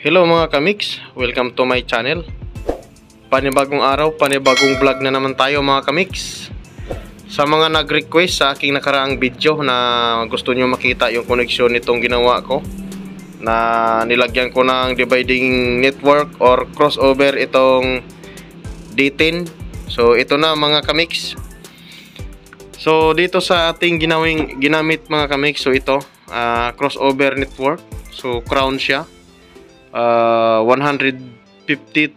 Hello mga kamix, welcome to my channel. Panibagong araw, panibagong vlog na naman tayo mga kamix. Sa mga nag-request sa aking nakaraang video na gusto nyo makita yung koneksyon nitong ginawa ko, na nilagyan ko ng dividing network or crossover itong D10. So ito na mga kamix. So dito sa ating ginamit mga kamix, so ito crossover network. So crown siya. 150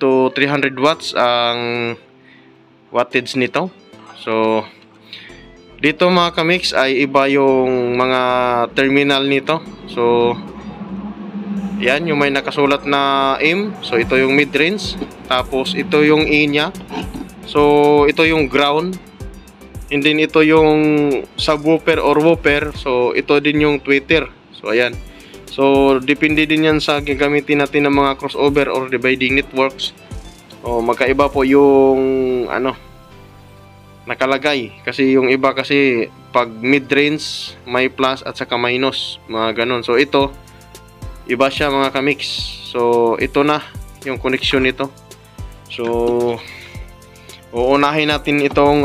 to 300 watts ang wattage nito. So dito mga kamix ay iba yung mga terminal nito. So yan, yung may nakasulat na M. So ito yung mid range, tapos ito yung E nya. So ito yung ground, and then ito yung subwoofer or woofer. So ito din yung tweeter. So ayan. So, depende din yan sa gagamitin natin ng mga crossover or dividing networks. O, magkaiba po yung nakalagay. Kasi yung iba kasi pag mid-range may plus at saka minus, mga ganon. So, ito iba siya mga kamix. So, ito na yung connection nito. So, uunahin natin itong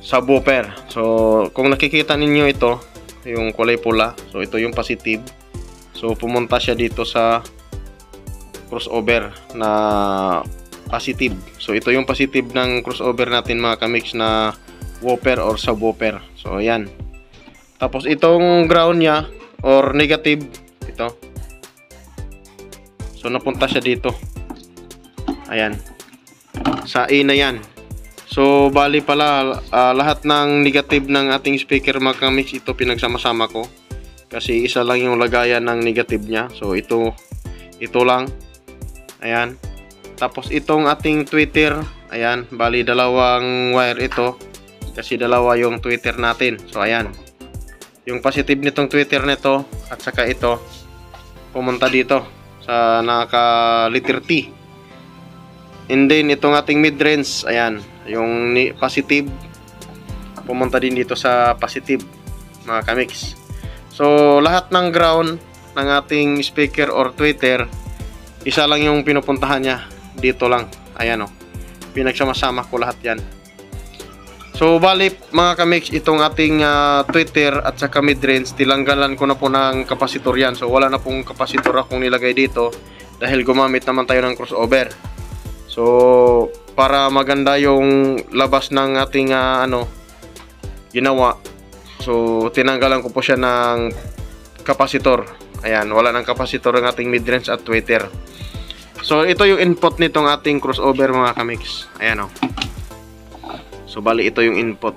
subwoofer. So, kung nakikita ninyo ito, yung kulay pula, so ito yung positive. So pumunta siya dito sa crossover na positive. So ito yung positive ng crossover natin mga kamix na woofer or subwoofer. So ayan. Tapos itong ground nya or negative, ito. So napunta siya dito. Ayan. Sa E na yan. So bali pala lahat ng negative ng ating speaker mga kamix, ito pinagsama-sama ko. Kasi isa lang yung lagayan ng negative nya. So ito lang. Ayan. Tapos itong ating tweeter, ayan, bali dalawang wire ito. Kasi dalawa yung tweeter natin. So ayan. Yung positive nitong tweeter nito at saka ito pumunta dito sa naka letter T. And then itong ating mid-range, ayan, yung positive pumunta din dito sa positive mga kamix. So lahat ng ground ng ating speaker or tweeter, isa lang yung pinupuntahan niya, dito lang. Ayan o, pinagsama-sama ko lahat yan. So bali mga kamix, itong ating tweeter at saka mid-range, tilanggalan ko na po ng kapasitor yan. So wala na pong kapasitor akong nilagay dito dahil gumamit naman tayo ng crossover. So para maganda yung labas ng ating ginawa, so tinanggalan ko po siya ng kapasitor. Ayan, wala ng kapasitor ang ating mid-range at tweeter. So ito yung input nitong ating crossover mga kamix. Ayan o. So bali ito yung input.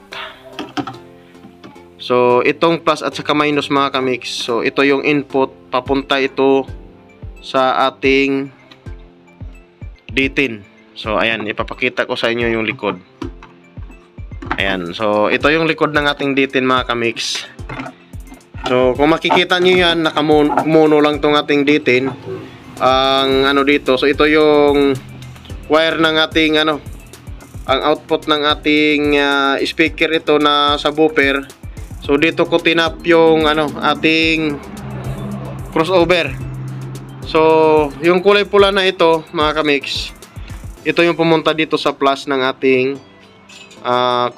So itong plus at saka minus mga kamix, so ito yung input, papunta ito sa ating D10. So ayan, ipapakita ko sa inyo yung likod. Ayan, so ito yung likod ng ating D10 mga kamix. So kung makikita nyo yan, nakamono lang tong ating D10. Ang dito, so ito yung wire ng ating ang output ng ating speaker ito na subwoofer. So dito ko tinap yung ating crossover. So yung kulay pula na ito mga kamix, ito yung pumunta dito sa plus ng ating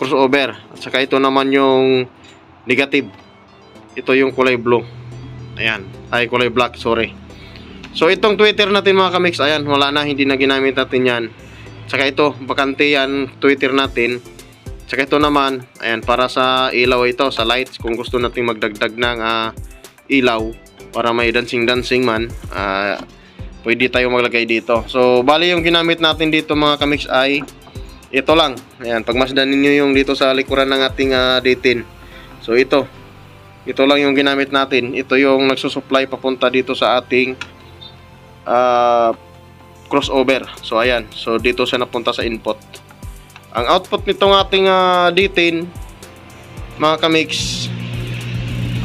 crossover. At saka ito naman yung negative. Ito yung kulay blue. Ayan, ay kulay black, sorry. So itong tweeter natin mga kamix, ayan, wala na, hindi na ginamit natin yan. At saka ito, bakante yan, tweeter natin. At saka ito naman, ayan, para sa ilaw ito, sa lights. Kung gusto natin magdagdag ng ilaw para may dancing man, pwede tayo maglagay dito. So bali yung ginamit natin dito mga kamix ay ito lang. Ayan, pagmasdan ninyo yung dito sa likuran ng ating D10. So ito lang yung ginamit natin. Ito yung nagsusupply papunta dito sa ating crossover. So ayan, so dito siya napunta sa input. Ang output nitong ating D10 mga kamix,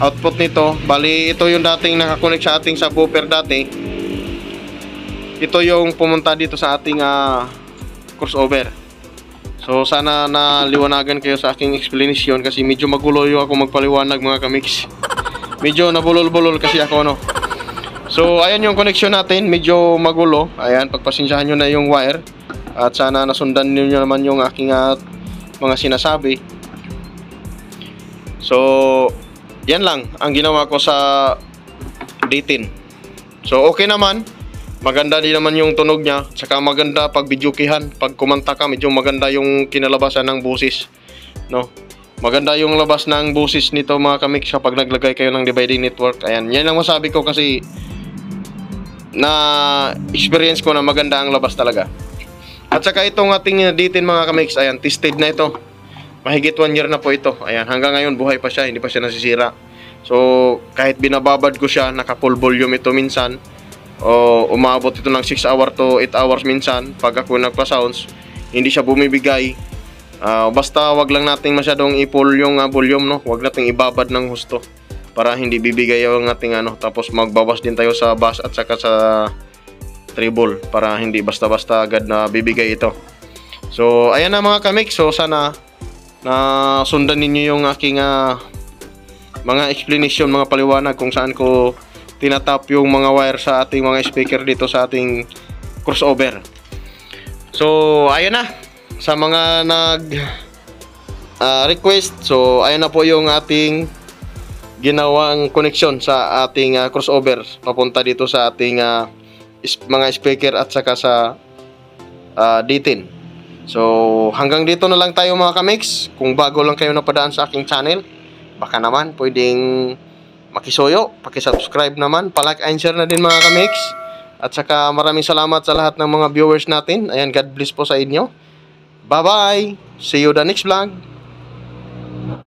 output nito, bali ito yung dating nakakonect sa ating subwoofer dati. Ito yung pumunta dito sa ating crossover. So sana naliwanagan kayo sa aking explanation kasi medyo magulo yung ako magpaliwanag mga kamix. Medyo nabulol-bulol kasi ako So, ayan yung connection natin. Medyo magulo. Ayan, pagpasensyahan nyo na yung wire. At sana nasundan niyo naman yung aking mga sinasabi. So, yan lang ang ginawa ko sa D10. So, okay naman. Maganda din naman yung tunog niya. Saka maganda pag videokihan. Pag kumanta ka, medyo maganda yung kinalabasan ng busis. No? Maganda yung labas ng busis nito mga kamix pag naglagay kayo ng dividing network. Ayan, yan lang masabi ko kasi na experience ko na maganda ang labas talaga. At saka itong ating D10 mga kamix, ayan, tested na ito. Mahigit 1 year na po ito. Ayan, hanggang ngayon buhay pa siya, hindi pa siya nasisira. So, kahit binababad ko siya, naka full volume ito minsan. O umabot ito ng 6 hours to 8 hours minsan pag ako nagpa-sounds, hindi siya bumibigay. Basta wag lang nating masyadong i-pull yung volume, no? Wag nating ibabad ng husto para hindi bibigay yung ating tapos magbawas din tayo sa bass at saka sa treble para hindi basta-basta agad na bibigay ito. So, ayan na mga kamix. So, sana na sundan ninyo yung aking mga explanation, mga paliwanag kung saan ko tinatap yung mga wire sa ating mga speaker dito sa ating crossover. So, ayan na. Sa mga request, so ayan na po yung ating ginawang connection sa ating crossover papunta dito sa ating mga speaker at saka sa D10. So, hanggang dito na lang tayo mga kamix. Kung bago lang kayo napadaan sa aking channel, baka naman pwedeng makisuyo, pakisubscribe naman, palike and share na din mga kamix. At saka maraming salamat sa lahat ng mga viewers natin. Ayan, God bless po sa inyo. Bye-bye! See you the next vlog!